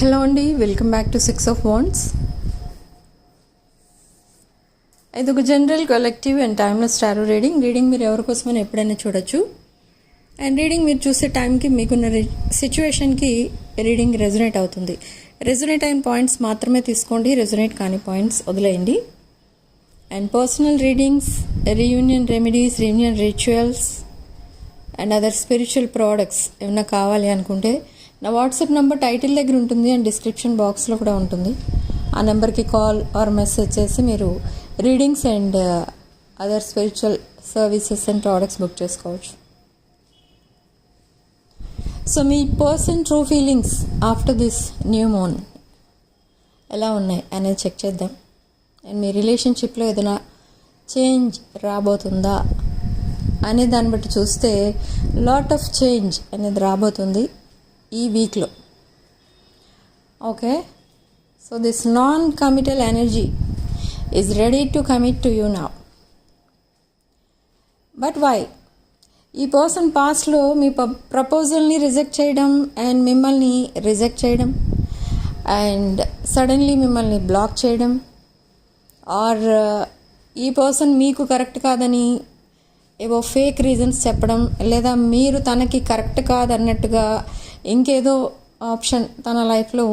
Hello అండి, welcome back to 6 of Wands. ఇది ఒక general collective and timeless tarot reading మీరు ఎవరి కోసమైనా ఎప్పుడైనా చూడొచ్చు. అండ్ రీడింగ్ మీరు చూసే టైంకి మీకున్న సిచ్యువేషన్కి రీడింగ్ రెజొనేట్ అవుతుంది. రెజొనేట్ అయిన పాయింట్స్ మాత్రమే తీసుకోండి, రెజొనేట్ కాని పాయింట్స్ వదిలేయండి. And personal readings, reunion remedies, reunion rituals and other spiritual products ఏమైనా కావాలి అనుకుంటే నా వాట్సాప్ నెంబర్ టైటిల్ దగ్గర ఉంటుంది అండ్ డిస్క్రిప్షన్ బాక్స్లో కూడా ఉంటుంది. ఆ నెంబర్కి కాల్ ఆర్ మెసేజ్ చేసి మీరు readings and other spiritual services and products book చేసుకోవచ్చు. సో మీ person true feelings after this new moon ఎలా ఉన్నాయి అనేది చెక్ చేద్దాం. అండ్ మీ రిలేషన్షిప్లో ఏదైనా చేంజ్ రాబోతుందా అనే దాన్ని బట్టి చూస్తే లాట్ ఆఫ్ చేంజ్ అనేది రాబోతుంది ఈ వీక్లో. Okay, so this non committal energy is ready to commit to you now. But why? ఈ పర్సన్ పాస్ట్లో మీ ప్రపోజల్ని రిజెక్ట్ చేయడం అండ్ మిమ్మల్ని రిజెక్ట్ చేయడం అండ్ సడన్లీ మిమ్మల్ని బ్లాక్ చేయడం, ఆర్ ఈ పర్సన్ మీకు కరెక్ట్ కాదని ఏవో ఫేక్ రీజన్స్ చెప్పడం, లేదా మీరు తనకి కరెక్ట్ కాదన్నట్టుగా ఇంకేదో ఆప్షన్ తన లైఫ్లో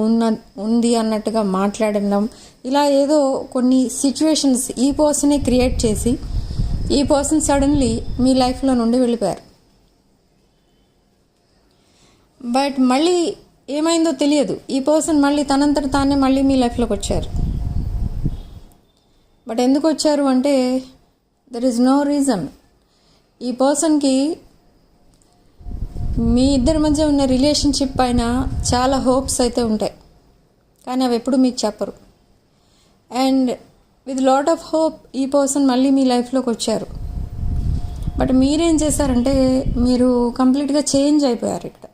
ఉంది అన్నట్టుగా మాట్లాడడం, ఇలా ఏదో కొన్ని సిచ్యువేషన్స్ ఈ పర్సనే క్రియేట్ చేసి ఈ పర్సన్ సడన్లీ మీ లైఫ్లో నుండి వెళ్ళిపోయారు. బట్ మళ్ళీ ఏమైందో తెలియదు, ఈ పర్సన్ మళ్ళీ తనంతట తానే మళ్ళీ మీ లైఫ్లోకి వచ్చారు. బట్ ఎందుకు వచ్చారు అంటే దెర్ ఈజ్ నో రీజన్. ఈ పర్సన్కి మీ ఇద్దరి మధ్య ఉన్న రిలేషన్షిప్ పైన చాలా హోప్స్ అయితే ఉంటాయి, కానీ అవి ఎప్పుడు మీకు చెప్పరు. And with lot of hope ఈ పర్సన్ మళ్ళీ మీ లైఫ్లోకి వచ్చారు. బట్ మీరేం చేశారంటే మీరు కంప్లీట్గా చేంజ్ అయిపోయారు. ఇక్కడ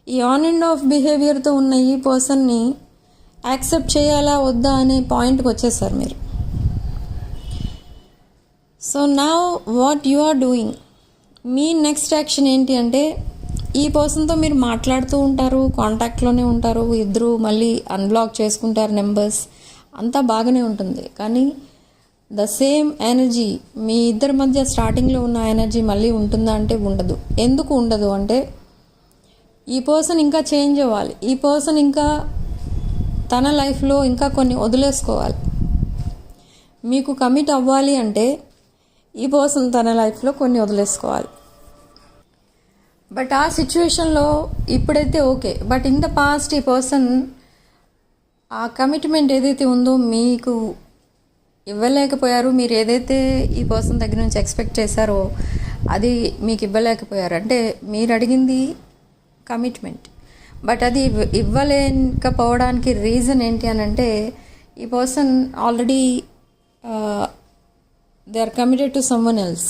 ఈ ఆన్ అండ్ ఆఫ్ బిహేవియర్తో ఉన్న ఈ పర్సన్ని యాక్సెప్ట్ చేయాలా వద్దా అనే పాయింట్కి వచ్చేసారు మీరు. So now what you are doing, మీ నెక్స్ట్ యాక్షన్ ఏంటి అంటే ఈ పర్సన్తో మీరు మాట్లాడుతూ ఉంటారు, కాంటాక్ట్లోనే ఉంటారు, ఇద్దరు మళ్ళీ అన్బ్లాక్ చేసుకుంటారు నెంబర్స్, అంతా బాగానే ఉంటుంది. కానీ ద సేమ్ ఎనర్జీ మీ ఇద్దరి మధ్య స్టార్టింగ్లో ఉన్న ఎనర్జీ మళ్ళీ ఉంటుందా అంటే ఉండదు. ఎందుకు ఉండదు అంటే ఈ పర్సన్ ఇంకా చేంజ్ అవ్వాలి, ఈ పర్సన్ ఇంకా తన లైఫ్లో ఇంకా కొన్ని వదిలేసుకోవాలి. మీకు కమిట్ అవ్వాలి అంటే ఈ పర్సన్ తన లైఫ్లో కొన్ని వదిలేసుకోవాలి. బట్ ఆ సిచ్యువేషన్లో ఇప్పుడైతే okay, but in the past ఈ పర్సన్ ఆ కమిట్మెంట్ ఏదైతే ఉందో మీకు ఇవ్వలేకపోయారు. మీరు ఏదైతే ఈ పర్సన్ దగ్గర నుంచి ఎక్స్పెక్ట్ చేశారో అది మీకు ఇవ్వలేకపోయారు. అంటే మీరు అడిగింది కమిట్మెంట్, బట్ అది ఇవ్వలేకపోవడానికి రీజన్ ఏంటి అని అంటే ఈ person already they are committed to someone else.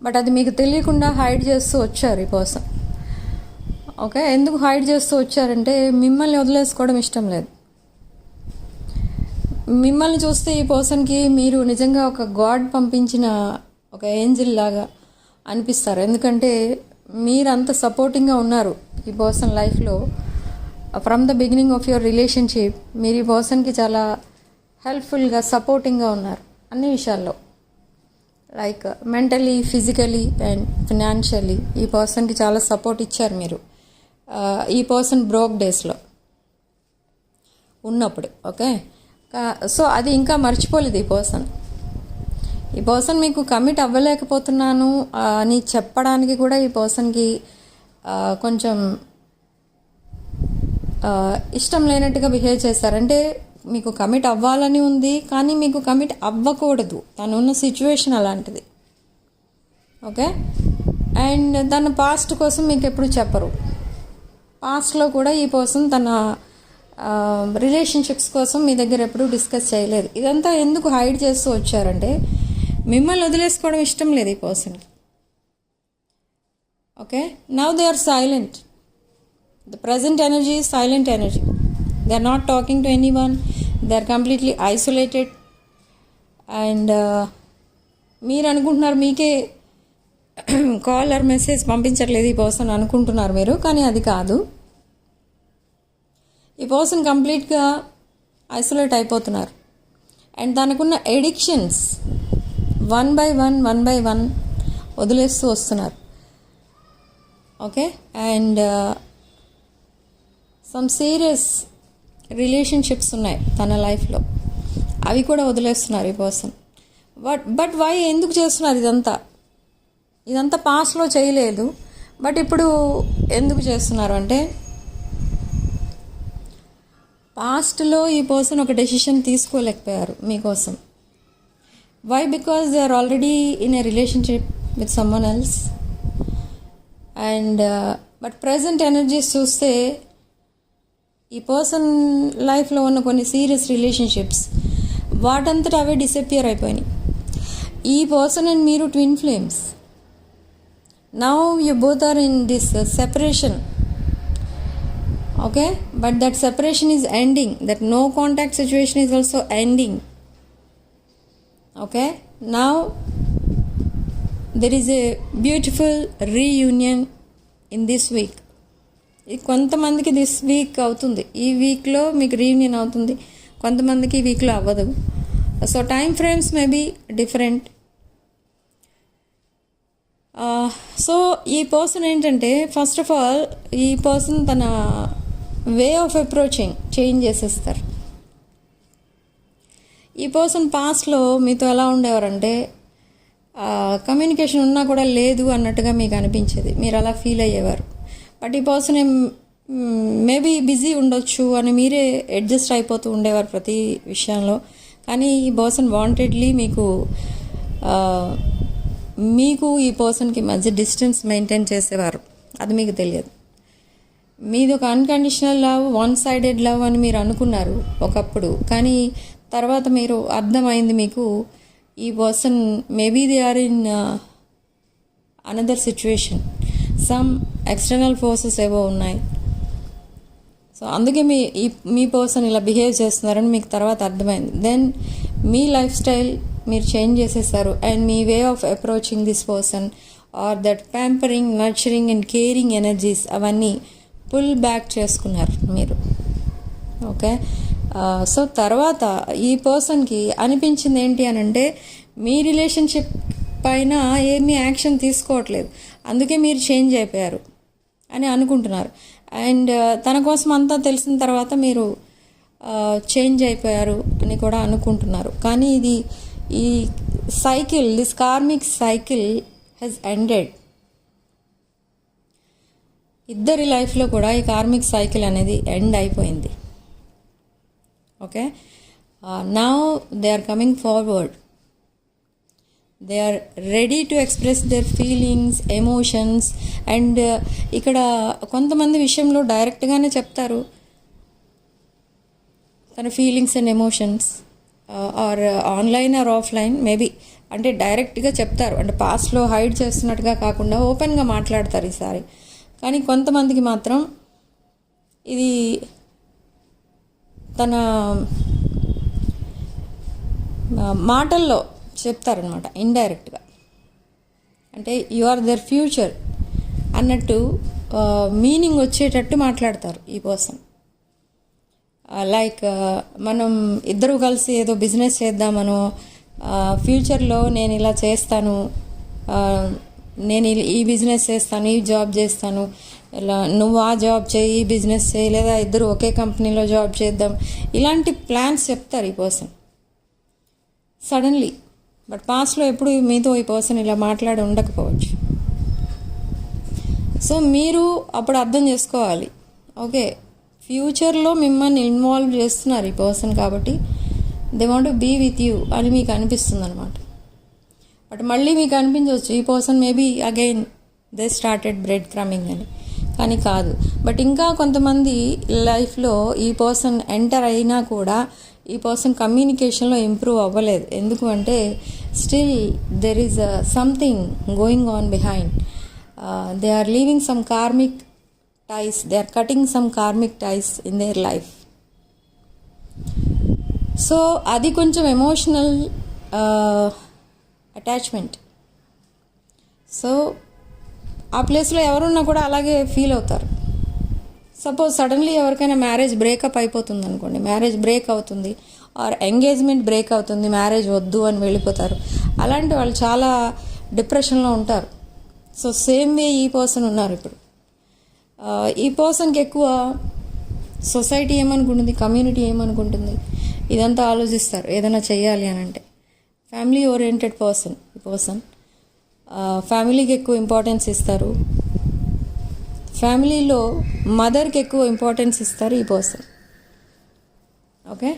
But అది మీకు తెలియకుండా హైడ్ చేస్తూ వచ్చారు ఈ పర్సన్. ఓకే, ఎందుకు హైడ్ చేస్తూ వచ్చారంటే మిమ్మల్ని వదిలేసుకోవడం ఇష్టం లేదు. మిమ్మల్ని చూస్తే ఈ పర్సన్కి మీరు నిజంగా ఒక గాడ్ పంపించిన ఒక ఏంజిల్ లాగా అనిపిస్తారు. ఎందుకంటే మీరు అంత సపోర్టింగ్గా ఉన్నారు ఈ పర్సన్ లైఫ్లో. From the beginning of your relationship మీరు ఈ పర్సన్కి చాలా హెల్ప్ఫుల్గా సపోర్టింగ్గా ఉన్నారు అన్ని విషయాల్లో, like mentally, physically and financially ఈ పర్సన్కి చాలా సపోర్ట్ ఇచ్చారు మీరు ఈ పర్సన్ బ్రోక్ డేస్లో ఉన్నప్పుడు. ఓకే, సో అది ఇంకా మర్చిపోలేదు ఈ పర్సన్ మీకు కమిట్ అవ్వలేకపోతున్నాను అని చెప్పడానికి కూడా ఈ పర్సన్కి కొంచెం ఇష్టం లేనట్టుగా బిహేవ్ చేశారంటే మీకు కమిట్ అవ్వాలని ఉంది కానీ మీకు కమిట్ అవ్వకూడదు, తను ఉన్న సిచ్యువేషన్ అలాంటిది. ఓకే, అండ్ తన పాస్ట్ కోసం మీకు ఎప్పుడు చెప్పరు. పాస్ట్లో కూడా ఈ పర్సన్ తన రిలేషన్షిప్స్ కోసం మీ దగ్గర ఎప్పుడు డిస్కస్ చేయలేదు. ఇదంతా ఎందుకు హైడ్ చేస్తూ వచ్చారంటే మిమ్మల్ని వదిలేసుకోవడం ఇష్టం లేదు ఈ పర్సన్కి. Okay, now they are silent. The present energy is silent energy. They are not talking to anyone. They are completely isolated. And మీరు అనుకుంటున్నారు మీకే కాల్ ఆర్ మెసేజ్ పంపించట్లేదు ఈ పర్సన్ అనుకుంటున్నారు మీరు, కానీ అది కాదు. ఈ పర్సన్ కంప్లీట్గా ఐసోలేట్ అయిపోతున్నారు. అండ్ తనకున్న ఎడిక్షన్స్ వన్ బై వన్ వదిలేస్తూ వస్తున్నారు. Okay, and some serious relationships ఉన్నాయి తన లైఫ్లో, అవి కూడా వదిలేస్తున్నారు ఈ పర్సన్. బట్ వై, ఎందుకు చేస్తున్నారు ఇదంతా పాస్ట్లో చేయలేదు, బట్ ఇప్పుడు ఎందుకు చేస్తున్నారు అంటే, పాస్ట్లో ఈ పర్సన్ ఒక డెసిషన్ తీసుకోలేకపోయారు మీకోసం. Why? Because they are already in a relationship with someone else. And but present energies చూస్తే ఈ పర్సన్ లైఫ్లో ఉన్న కొన్ని సీరియస్ రిలేషన్షిప్స్ వాటంతట అవే డిసపియర్ అయిపోయినాయి. ఈ పర్సన్ అండ్ మీరు twin flames. Now you both are in this separation. Okay, but that separation is ending. That no contact situation is also ending. Okay, now there is a beautiful reunion in this week. కొంతమందికి this week అవుతుంది, ఈ వీక్లో మీకు reunion అవుతుంది, కొంతమందికి ఈ వీక్లో అవ్వదు. So time frames may be different. So ఈ పర్సన్ ఏంటంటే, ఫస్ట్ ఆఫ్ ఆల్ ఈ పర్సన్ తన వే ఆఫ్ అప్రోచింగ్ చేంజ్ చేసేస్తారు. ఈ పర్సన్ పాస్ట్లో మీతో ఎలా ఉండేవారంటే, కమ్యూనికేషన్ ఉన్నా కూడా లేదు అన్నట్టుగా మీకు అనిపించేది, మీరు అలా ఫీల్ అయ్యేవారు. బట్ ఈ పర్సన్ మేబీ బిజీ ఉండొచ్చు అని మీరే అడ్జస్ట్ అయిపోతూ ఉండేవారు ప్రతి విషయంలో. కానీ ఈ పర్సన్ వాంటెడ్లీ మీకు ఈ పర్సన్కి మధ్య డిస్టెన్స్ మెయింటైన్ చేసేవారు, అది మీకు తెలియదు. మీది ఒక unconditional love, one sided love అని మీరు అనుకున్నారు ఒకప్పుడు. కానీ తర్వాత మీరు అర్థమైంది మీకు, ఈ person maybe they are in another situation, some external forces ఏవో ఉన్నాయి. సో అందుకే మీ పర్సన్ ఇలా బిహేవ్ చేస్తున్నారని మీకు తర్వాత అర్థమైంది. దెన్ మీ లైఫ్ స్టైల్ మీరు చేంజ్ చేసేసారు. And me way of approaching this person are that pampering, nurturing and caring energies అవన్నీ పుల్ బ్యాక్ చేసుకున్నారు మీరు. ఓకే, సో తర్వాత ఈ పర్సన్కి అనిపించింది ఏంటి అని అంటే, మీ రిలేషన్షిప్ పైన ఏమీ యాక్షన్ తీసుకోవట్లేదు, అందుకే మీరు చేంజ్ అయిపోయారు అని అనుకుంటున్నారు. అండ్ తన కోసం అంతా తెలిసిన తర్వాత మీరు చేంజ్ అయిపోయారు అని కూడా అనుకుంటున్నారు. కానీ ఈ cycle, this karmic cycle has ended. ఇద్దరి లైఫ్లో కూడా ఈ కార్మిక్ సైకిల్ అనేది ఎండ్ అయిపోయింది. Okay, now they are coming forward. They are ready to express their feelings, emotions. And ఇక్కడ కొంతమంది విషయంలో డైరెక్ట్గానే చెప్తారు తన feelings and emotions, or online or offline maybe. అంటే డైరెక్ట్గా చెప్తారు, అంటే పాస్ట్లో హైడ్ చేస్తున్నట్టుగా కాకుండా ఓపెన్గా మాట్లాడతారు ఈసారి. కానీ కొంతమందికి మాత్రం ఇది తన మాటల్లో చెప్తారనమాట, ఇండైరెక్ట్గా. అంటే యు ఆర్ దర్ ఫ్యూచర్ అన్నట్టు మీనింగ్ వచ్చేటట్టు మాట్లాడతారు ఈ పర్సన్. లైక్ మనం ఇద్దరు కలిసి ఏదో బిజినెస్ చేద్దామనో, ఫ్యూచర్లో నేను ఇలా చేస్తాను, నేను ఈ బిజినెస్ చేస్తాను, ఈ జాబ్ చేస్తాను, ఇలా నువ్వు ఆ జాబ్ చేయి, ఈ బిజినెస్ చేయి, లేదా ఇద్దరు ఒకే కంపెనీలో జాబ్ చేద్దాం, ఇలాంటి ప్లాన్స్ చెప్తారు ఈ పర్సన్ సడన్లీ. బట్ పాస్ట్లో ఎప్పుడు మీతో ఈ పర్సన్ ఇలా మాట్లాడి ఉండకపోవచ్చు. సో మీరు అప్పుడు అర్థం చేసుకోవాలి, ఓకే ఫ్యూచర్లో మిమ్మల్ని ఇన్వాల్వ్ చేస్తున్నారు ఈ పర్సన్, కాబట్టి they want to be with you అని మీకు అనిపిస్తుంది అనమాట. బట్ మళ్ళీ మీకు అనిపించవచ్చు ఈ person maybe again they started bread crumbing అని, కానీ కాదు. బట్ ఇంకా కొంతమంది లైఫ్లో ఈ పర్సన్ ఎంటర్ అయినా కూడా ఈ పర్సన్ కమ్యూనికేషన్లో ఇంప్రూవ్ అవ్వలేదు. ఎందుకు అంటే still there is something going on behind. They are leaving some karmic ties, they are cutting some karmic ties in their life. So అది కొంచెం ఎమోషనల్ అటాచ్మెంట్. సో ఆ ప్లేస్లో ఎవరున్నా కూడా అలాగే ఫీల్ అవుతారు. సపోజ్ సడన్లీ ఎవరికైనా మ్యారేజ్ బ్రేకప్ అయిపోతుంది అనుకోండి, మ్యారేజ్ బ్రేక్ అవుతుంది ఆర్ ఎంగేజ్మెంట్ బ్రేక్ అవుతుంది, మ్యారేజ్ వద్దు అని వెళ్ళిపోతారు. అలాంటి వాళ్ళు చాలా డిప్రెషన్లో ఉంటారు. సో సేమ్ వే ఈ పర్సన్ ఉన్నారు ఇప్పుడు. ఈ పర్సన్కి ఎక్కువ సొసైటీ ఏమనుకుంటుంది, కమ్యూనిటీ ఏమనుకుంటుంది, ఇదంతా ఆలోచిస్తారు ఏదైనా చెయ్యాలి అని అంటే. ఫ్యామిలీ ఓరియంటెడ్ పర్సన్ ఈ పర్సన్. ఫ్యామిలీకి ఎక్కువ ఇంపార్టెన్స్ ఇస్తారు. ఫ్యామిలీలో మదర్కి ఎక్కువ ఇంపార్టెన్స్ ఇస్తారు ఈ person. Okay.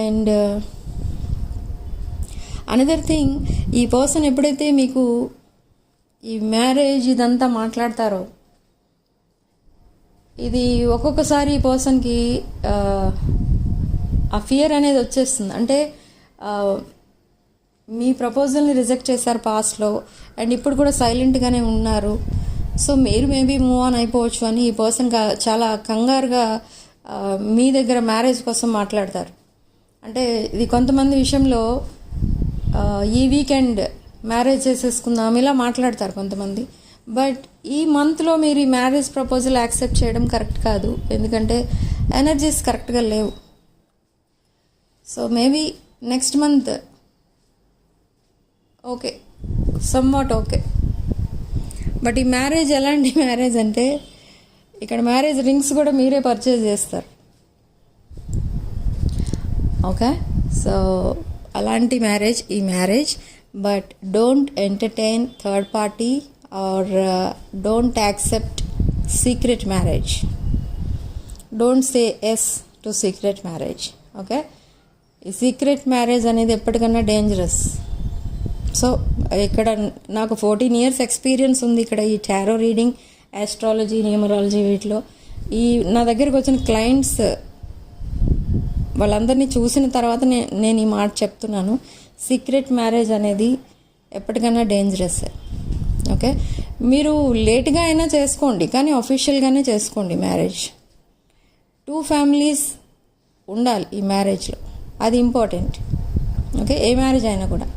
And another thing, ఈ పర్సన్ ఎప్పుడైతే మీకు ఈ మ్యారేజ్ ఇదంతా మాట్లాడతారో, ఇది ఒక్కొక్కసారి ఈ పర్సన్కి ఆ ఫియర్ అనేది వచ్చేస్తుంది. అంటే మీ ప్రపోజల్ని రిజెక్ట్ చేశారు పాస్ట్లో అండ్ ఇప్పుడు కూడా సైలెంట్గానే ఉన్నారు. సో మీరు మేబీ మూవ్ ఆన్ అయిపోవచ్చు అని ఈ పర్సన్ చాలా కంగారుగా మీ దగ్గర మ్యారేజ్ కోసం మాట్లాడతారు. అంటే ఇది కొంతమంది విషయంలో ఈ వీకెండ్ మ్యారేజ్ చేసేసుకుందాం ఇలా మాట్లాడతారు కొంతమంది. బట్ ఈ మంత్లో మీరు ఈ మ్యారేజ్ ప్రపోజల్ యాక్సెప్ట్ చేయడం కరెక్ట్ కాదు, ఎందుకంటే ఎనర్జీస్ కరెక్ట్గా లేవు. So maybe next month okay, somewhat okay. But ఈ మ్యారేజ్ ఎలాంటి మ్యారేజ్ అంటే ఇక్కడ మ్యారేజ్ రింగ్స్ కూడా మీరే పర్చేజ్ చేస్తారు. ఓకే. సో అలాంటి మ్యారేజ్ ఈ marriage. But don't entertain third party or don't accept secret marriage. Don't say yes to secret marriage. Okay. ఈ సీక్రెట్ మ్యారేజ్ అనేది ఎప్పటికన్నా డేంజరస్. సో ఇక్కడ నాకు 14 years ఎక్స్పీరియన్స్ ఉంది ఇక్కడ ఈ టారో రీడింగ్, ఆస్ట్రాలజీ, న్యూమరాలజీ వీటిలో. నా దగ్గరికి వచ్చిన క్లయింట్స్ వాళ్ళందరినీ చూసిన తర్వాత నేను ఈ మాట చెప్తున్నాను. సీక్రెట్ మ్యారేజ్ అనేది ఎప్పటికైనా డేంజరస్. ఓకే. మీరు లేట్గా అయినా చేసుకోండి, కానీ అఫీషియల్గానే చేసుకోండి మ్యారేజ్. 2 families ఉండాలి ఈ మ్యారేజ్లో, అది ఇంపార్టెంట్. ఓకే. ఏ మ్యారేజ్ అయినా కూడా.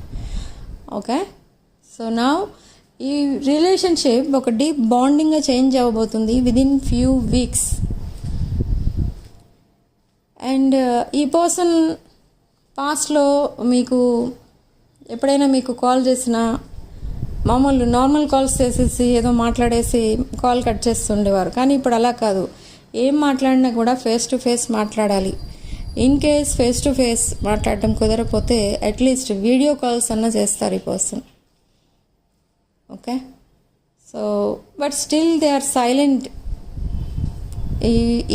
ఓకే. సో నా ఈ రిలేషన్షిప్ ఒక డీప్ బాండింగ్గా చేంజ్ అవ్వబోతుంది విదిన్ ఫ్యూ వీక్స్. అండ్ ఈ పర్సన్ పాస్ట్లో మీకు ఎప్పుడైనా మీకు కాల్ చేసినా మామూలు నార్మల్ కాల్స్ చేసేసి ఏదో మాట్లాడేసి కాల్ కట్ చేస్తుండేవారు. కానీ ఇప్పుడు అలా కాదు. ఏం మాట్లాడినా కూడా ఫేస్ టు ఫేస్ మాట్లాడాలి. In case face to face మాట్లాడటం కుదరకపోతే అట్లీస్ట్ వీడియో కాల్స్ అన్నా చేస్తారు ఈ person. Okay. So but still they are silent.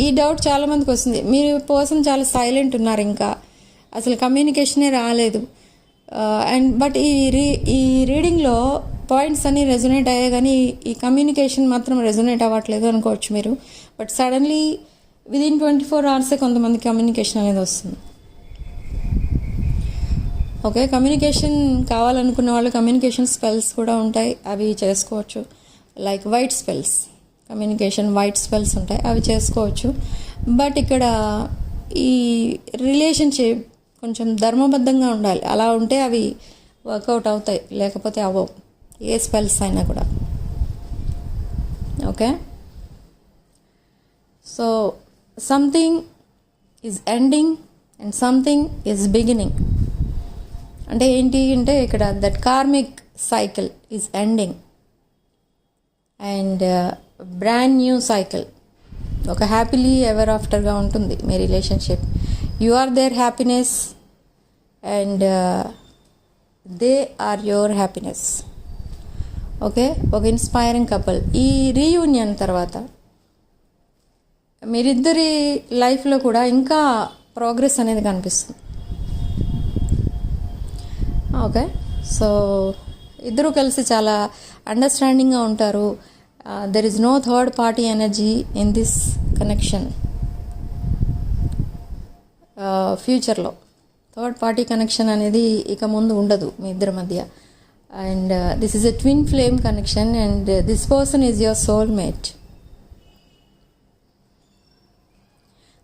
ఈ డౌట్ చాలామందికి వస్తుంది, మీరు పర్సన్ చాలా సైలెంట్ ఉన్నారు, ఇంకా అసలు కమ్యూనికేషనే రాలేదు. అండ్ బట్ ఈ రీడింగ్లో పాయింట్స్ అన్నీ రెజొనేట్ అయ్యాయి, కానీ ఈ కమ్యూనికేషన్ మాత్రం రెజొనేట్ అవ్వట్లేదు అనుకోవచ్చు మీరు. బట్ సడన్లీ విదిన్ 24 hours కొంతమంది కమ్యూనికేషన్ అనేది వస్తుంది. ఓకే. కమ్యూనికేషన్ కావాలనుకున్న వాళ్ళు కమ్యూనికేషన్ స్పెల్స్ కూడా ఉంటాయి, అవి చేసుకోవచ్చు. Like white spells, communication white spells ఉంటాయి, అవి చేసుకోవచ్చు. బట్ ఇక్కడ ఈ రిలేషన్షిప్ కొంచెం ధర్మబద్ధంగా ఉండాలి. అలా ఉంటే అవి వర్కౌట్ అవుతాయి, లేకపోతే అవ్వవు ఏ స్పెల్స్ అయినా కూడా. Okay. So something is ending and something is beginning. అంటే ఏంటి అంటే ఇక్కడ that karmic cycle is ending and brand new cycle. ఒక హ్యాపీలీ ఎవర్ ఆఫ్టర్గా ఉంటుంది మీ relationship. You are their happiness and they are your happiness. Okay. ఒక inspiring couple. ఈ రీయూనియన్ తర్వాత మీరిద్దరి లైఫ్లో కూడా ఇంకా ప్రోగ్రెస్ అనేది కనిపిస్తుంది. ఓకే. సో ఇద్దరూ కలిసి చాలా అండర్స్టాండింగ్గా ఉంటారు. There is no third party energy in this connection. ఫ్యూచర్లో థర్డ్ పార్టీ కనెక్షన్ అనేది ఇక ముందు ఉండదు మీ ఇద్దరి మధ్య. And this is a twin flame connection and this person is your soulmate.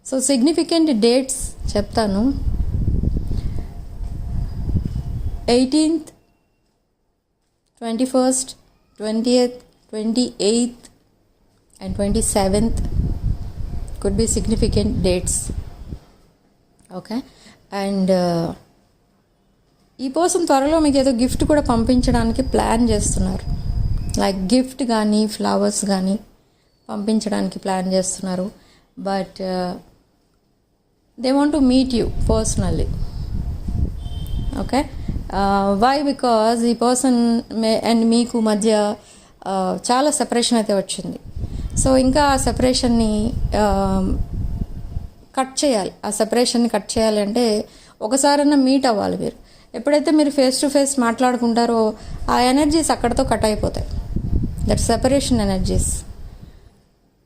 So significant dates చెప్తాను. 18th, 21st, 20th, 28th and 27th could be significant dates. Okay, and ఈ person త్వరలో మీకు ఏదో గిఫ్ట్ కూడా పంపించడానికి ప్లాన్ చేస్తున్నారు. Like gift కానీ flowers కానీ పంపించడానికి ప్లాన్ చేస్తున్నారు. But they want to meet you personally. Okay, why? Because ఈ పర్సన్ అండ్ మీకు మధ్య చాలా సెపరేషన్ అయితే వచ్చింది. సో ఇంకా ఆ సెపరేషన్ని కట్ చేయాలి. ఆ సెపరేషన్ని కట్ చేయాలి అంటే ఒకసారన్నా మీట్ అవ్వాలి మీరు. ఎప్పుడైతే మీరు ఫేస్ టు ఫేస్ మాట్లాడుకుంటారో ఆ ఎనర్జీస్ అక్కడితో కట్ అయిపోతాయి. That separation energies.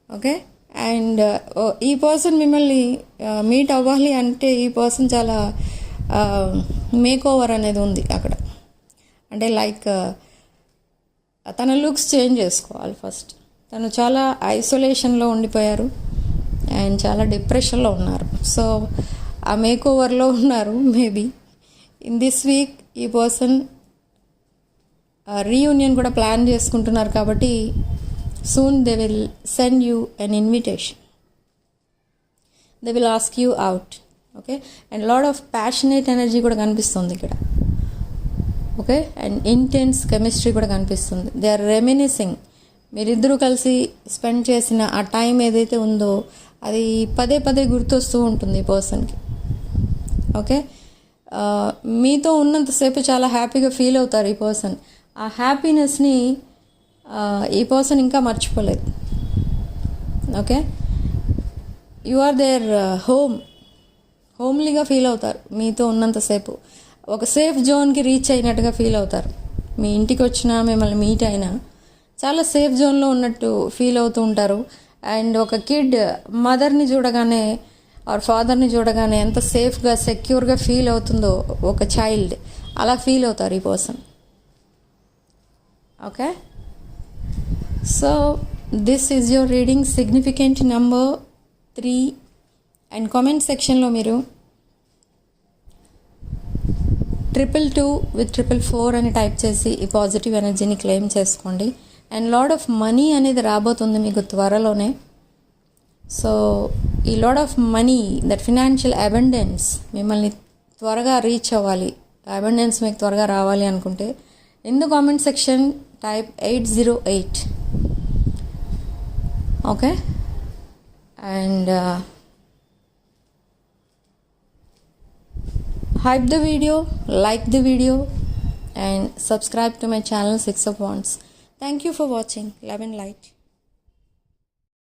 Okay, and ఈ పర్సన్ మిమ్మల్ని మీట్ అవ్వాలి అంటే ఈ పర్సన్ చాలా మేక్ ఓవర్ అనేది ఉంది అక్కడ. అంటే లైక్ తన లుక్స్ చేంజ్ చేసుకోవాలి ఫస్ట్. తను చాలా ఐసోలేషన్లో ఉండిపోయారు అండ్ చాలా డిప్రెషన్లో ఉన్నారు. సో ఆ మేక్ ఓవర్లో ఉన్నారు. మేబీ ఇన్ దిస్ వీక్ ఈ పర్సన్ రీయూనియన్ కూడా ప్లాన్ చేసుకుంటున్నారు. కాబట్టి soon they will send you an invitation. They will ask you out. Okay, and lot of passionate energy కూడా కనిపిస్తుంది ఇక్కడ. ఓకే, అండ్ ఇంటెన్స్ కెమిస్ట్రీ కూడా కనిపిస్తుంది. They are reminiscing. మీరిద్దరూ కలిసి స్పెండ్ చేసిన ఆ టైం ఏదైతే ఉందో అది పదే పదే గుర్తొస్తూ ఉంటుంది ఈ పర్సన్కి. ఓకే, మీతో ఉన్నంతసేపు చాలా హ్యాపీగా ఫీల్ అవుతారు ఈ పర్సన్. ఆ హ్యాపీనెస్ని ఈ పర్సన్ ఇంకా మర్చిపోలేదు. ఓకే, యు ఆర్ దేర్ హోమ్లీగా ఫీల్ అవుతారు మీతో ఉన్నంతసేపు. ఒక సేఫ్ జోన్కి రీచ్ అయినట్టుగా ఫీల్ అవుతారు. మీ ఇంటికి వచ్చినా మిమ్మల్ని మీట్ అయినా చాలా సేఫ్ జోన్లో ఉన్నట్టు ఫీల్ అవుతూ ఉంటారు. అండ్ ఒక కిడ్ మదర్ని చూడగానే ఆర్ ఫాదర్ని చూడగానే ఎంత సేఫ్గా సెక్యూర్గా ఫీల్ అవుతుందో ఒక చైల్డ్, అలా ఫీల్ అవుతారు ఈ person. Okay, so this is your reading significant number 3. And comment సెక్షన్లో మీరు 222 with 444 అని టైప్ చేసి ఈ పాజిటివ్ ఎనర్జీని క్లెయిమ్ చేసుకోండి. అండ్ లాడ్ ఆఫ్ మనీ అనేది రాబోతుంది మీకు త్వరలోనే. సో ఈ lot of money, that financial abundance మిమ్మల్ని త్వరగా రీచ్ అవ్వాలి, అబండెన్స్ మీకు త్వరగా రావాలి అనుకుంటే in the comment section type 808. Okay, and hype the video, like the video and subscribe to my channel 6 of Wands. Thank you for watching. Love and light.